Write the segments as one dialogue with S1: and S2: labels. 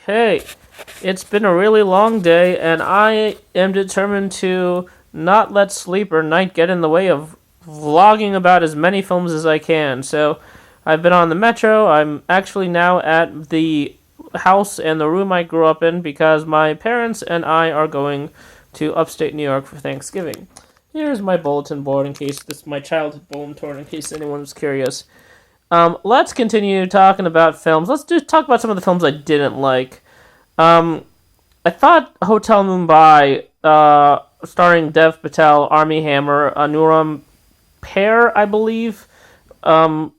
S1: Hey, it's been a really long day, and I am determined to not let sleep or night get in the way of vlogging about as many films as I can. So, I've been on the metro. I'm actually now at the house and the room I grew up in because my parents and I are going to upstate New York for Thanksgiving. Here's my bulletin board in case this is my childhood bulletin board in case anyone's curious. Let's continue talking about films. Let's talk about some of the films I didn't like. I thought Hotel Mumbai, starring Dev Patel, Armie Hammer, Anuram Pair, I believe, was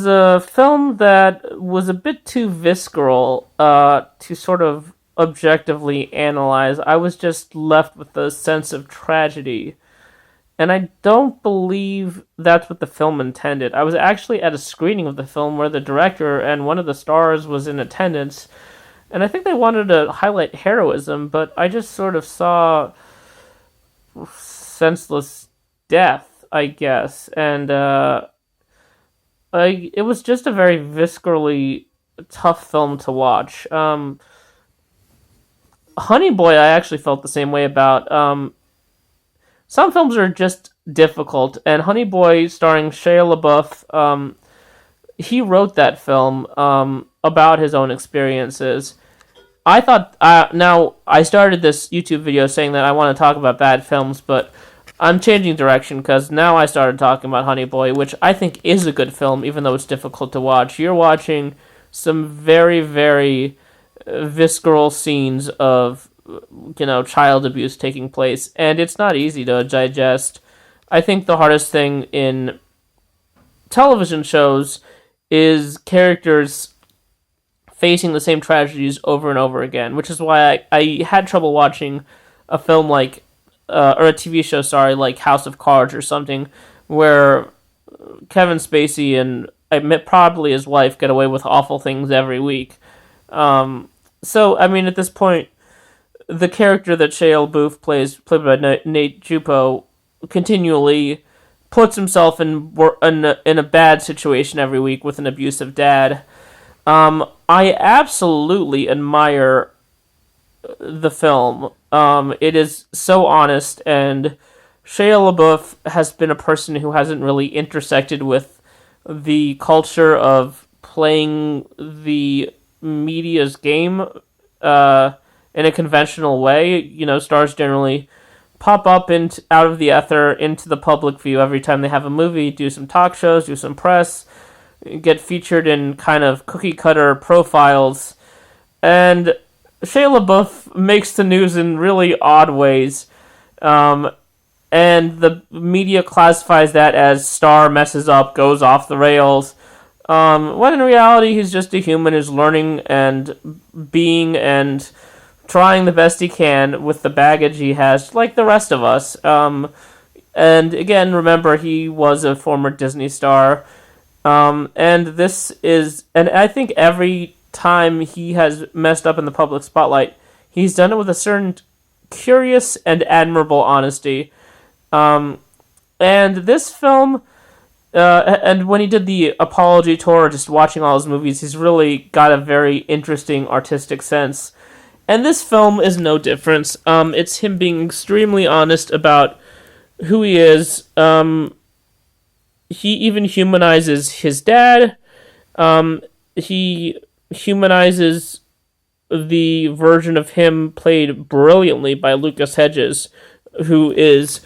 S1: a film that was a bit too visceral to sort of objectively analyze. I was just left with a sense of tragedy. And I don't believe that's what the film intended. I was actually at a screening of the film where the director and one of the stars was in attendance, and I think they wanted to highlight heroism, but I just sort of saw senseless death, I guess, and it was just a very viscerally tough film to watch. Honey Boy, I actually felt the same way about. Some films are just difficult, and Honey Boy, starring Shia LaBeouf, he wrote that film about his own experiences. I thought, now, I started this YouTube video saying that I want to talk about bad films, but I'm changing direction, because now I started talking about Honey Boy, which I think is a good film, even though it's difficult to watch. You're watching some very, very visceral scenes of child abuse taking place, and it's not easy to digest. I think the hardest thing in television shows is characters facing the same tragedies over and over again, which is why I had trouble watching a film like, or a TV show, like House of Cards or something, where Kevin Spacey and probably his wife get away with awful things every week. So, I mean, at this point, the character that Shia LaBeouf plays, played by Nate Jupo, continually puts himself in a bad situation every week with an abusive dad. I absolutely admire the film. It is so honest, and Shia LaBeouf has been a person who hasn't really intersected with the culture of playing the media's game, in a conventional way. Stars generally pop up out of the ether into the public view every time they have a movie, do some talk shows, do some press, get featured in kind of cookie-cutter profiles. And Shia LaBeouf makes the news in really odd ways. And the media classifies that as star messes up, goes off the rails. When in reality, he's just a human who's learning and being and trying the best he can with the baggage he has, like the rest of us. And again, remember, he was a former Disney star. And I think every time he has messed up in the public spotlight, he's done it with a certain curious and admirable honesty. And this film, and when he did the apology tour, just watching all his movies, he's really got a very interesting artistic sense. And this film is no different. It's him being extremely honest about who he is. He even humanizes his dad. He humanizes the version of him played brilliantly by Lucas Hedges, who is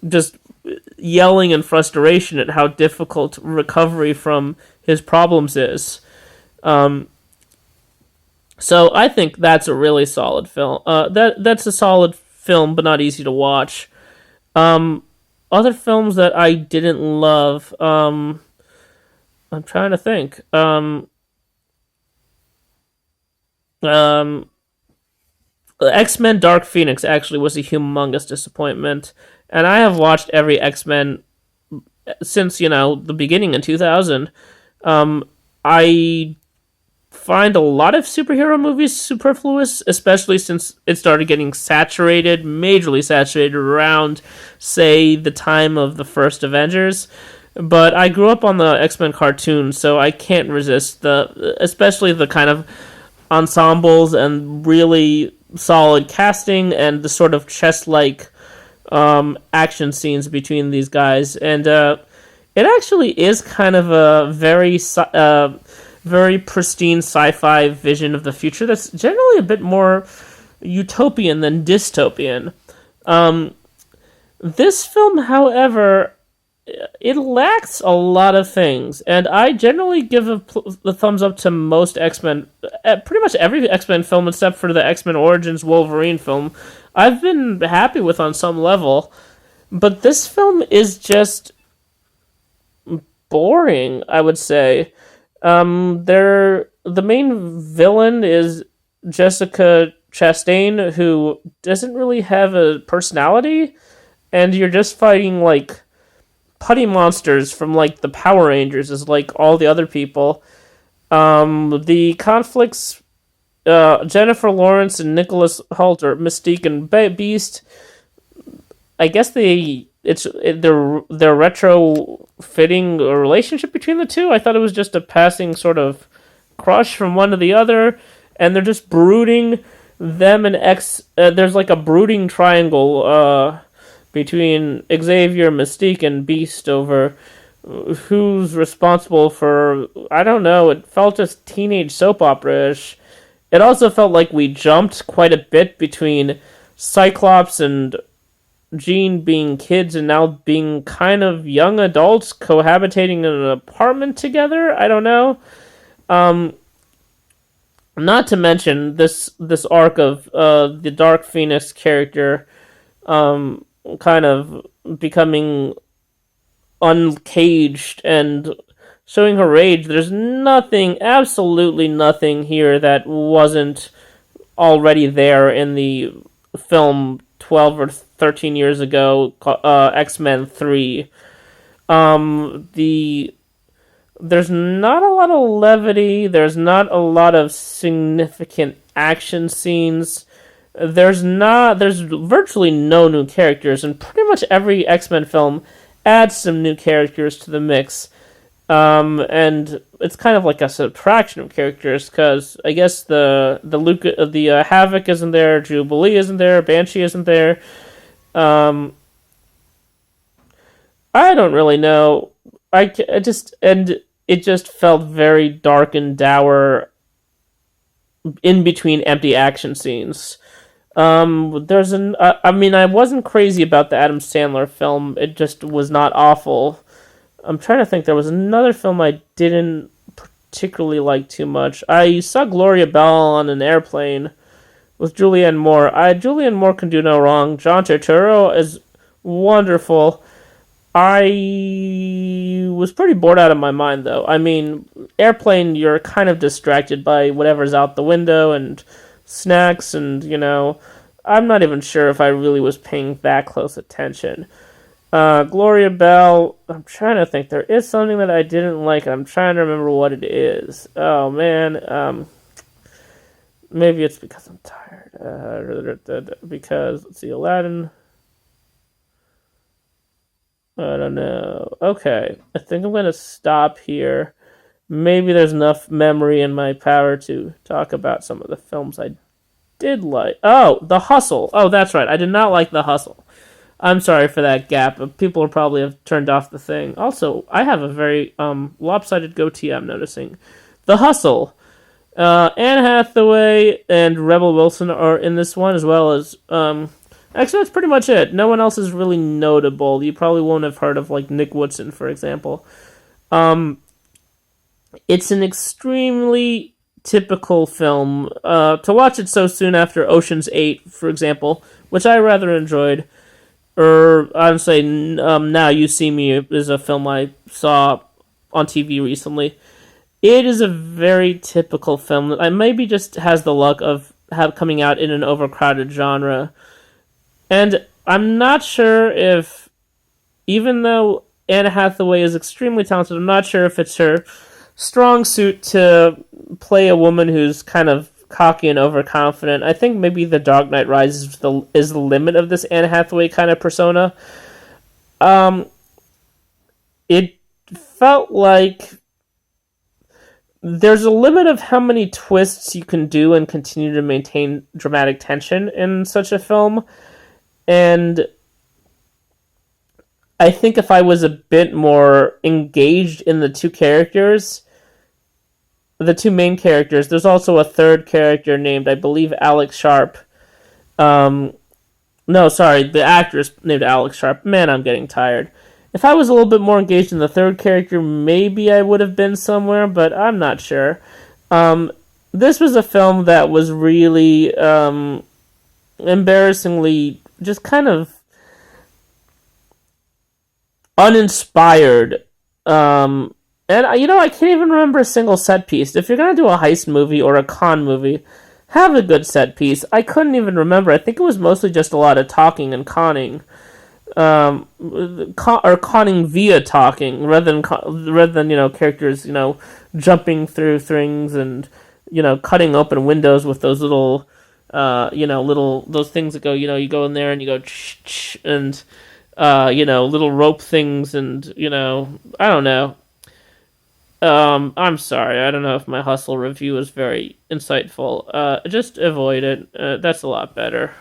S1: just yelling in frustration at how difficult recovery from his problems is. So I think that's a really solid film. That's a solid film, but not easy to watch. Other films that I didn't love, I'm trying to think. X-Men Dark Phoenix actually was a humongous disappointment, and I have watched every X-Men since, the beginning in 2000. I find a lot of superhero movies superfluous, especially since it started getting majorly saturated around, say, the time of the first Avengers. But I grew up on the X-Men cartoon, so I can't resist especially the kind of ensembles and really solid casting and the sort of chess-like action scenes between these guys. And it actually is kind of a very pristine sci-fi vision of the future that's generally a bit more utopian than dystopian. This film, however, it lacks a lot of things, and I generally give the thumbs up to most X-Men, pretty much every X-Men film except for the X-Men Origins Wolverine film, I've been happy with on some level, but this film is just boring, I would say. The main villain is Jessica Chastain, who doesn't really have a personality, and you're just fighting, like, putty monsters from, like, the Power Rangers as, like, all the other people. The conflicts, Jennifer Lawrence and Nicholas Hoult, or Mystique and Beast, I guess they're retro-fitting a relationship between the two. I thought it was just a passing sort of crush from one to the other, and they're just brooding. Them and there's like a brooding triangle between Xavier, Mystique, and Beast over who's responsible for, I don't know, it felt just teenage soap opera-ish. It also felt like we jumped quite a bit between Cyclops and Jean being kids and now being kind of young adults cohabitating in an apartment together. I don't know. Not to mention this arc of the Dark Phoenix character kind of becoming uncaged and showing her rage. There's absolutely nothing here that wasn't already there in the film 12 or 13 years ago, X-Men 3. There's not a lot of levity, there's not a lot of significant action scenes, there's virtually no new characters, and pretty much every X-Men film adds some new characters to the mix. And it's kind of like a subtraction of characters, because I guess the Havoc isn't there, Jubilee isn't there, Banshee isn't there. I don't really know. It just felt very dark and dour in between empty action scenes. I wasn't crazy about the Adam Sandler film. It just was not awful. I'm trying to think. There was another film I didn't particularly like too much. I saw Gloria Bell on an airplane with Julianne Moore. Julianne Moore can do no wrong. John Turturro is wonderful. I was pretty bored out of my mind, though. I mean, airplane, you're kind of distracted by whatever's out the window and snacks, and, I'm not even sure if I really was paying that close attention. Gloria Bell, I'm trying to think. There is something that I didn't like, and I'm trying to remember what it is. Oh, man. Maybe it's because I'm tired. Because, let's see, Aladdin. I don't know. Okay, I think I'm going to stop here. Maybe there's enough memory in my power to talk about some of the films I did like. Oh, The Hustle. Oh, that's right. I did not like The Hustle. I'm sorry for that gap. People will probably have turned off the thing. Also, I have a very lopsided goatee, I'm noticing. The Hustle. Anne Hathaway and Rebel Wilson are in this one, as well as... Actually, that's pretty much it. No one else is really notable. You probably won't have heard of, like, Nick Woodson, for example. It's an extremely typical film. To watch it so soon after Ocean's 8, for example, which I rather enjoyed, or I would say Now You See Me is a film I saw on TV recently. It is a very typical film that maybe just has the luck of coming out in an overcrowded genre. And I'm not sure if, even though Anne Hathaway is extremely talented, I'm not sure if it's her strong suit to play a woman who's kind of cocky and overconfident. I think maybe The Dark Knight Rises is the limit of this Anne Hathaway kind of persona. It felt like there's a limit of how many twists you can do and continue to maintain dramatic tension in such a film. And I think if I was a bit more engaged in the two characters, the two main characters, there's also a third character named, I believe, Alex Sharp. Um, no, sorry, the actress named Alex Sharp. Man, I'm getting tired. If I was a little bit more engaged in the third character, maybe I would have been somewhere, but I'm not sure. Um, this was a film that was really embarrassingly just kind of uninspired. And I can't even remember a single set piece. If you're gonna do a heist movie or a con movie, have a good set piece. I couldn't even remember. I think it was mostly just a lot of talking and conning, or conning via talking rather than characters jumping through things and cutting open windows with those little little those things that go you go in there and you go and little rope things and I don't know. I'm sorry. I don't know if my Hustle review was very insightful. Just avoid it. That's a lot better.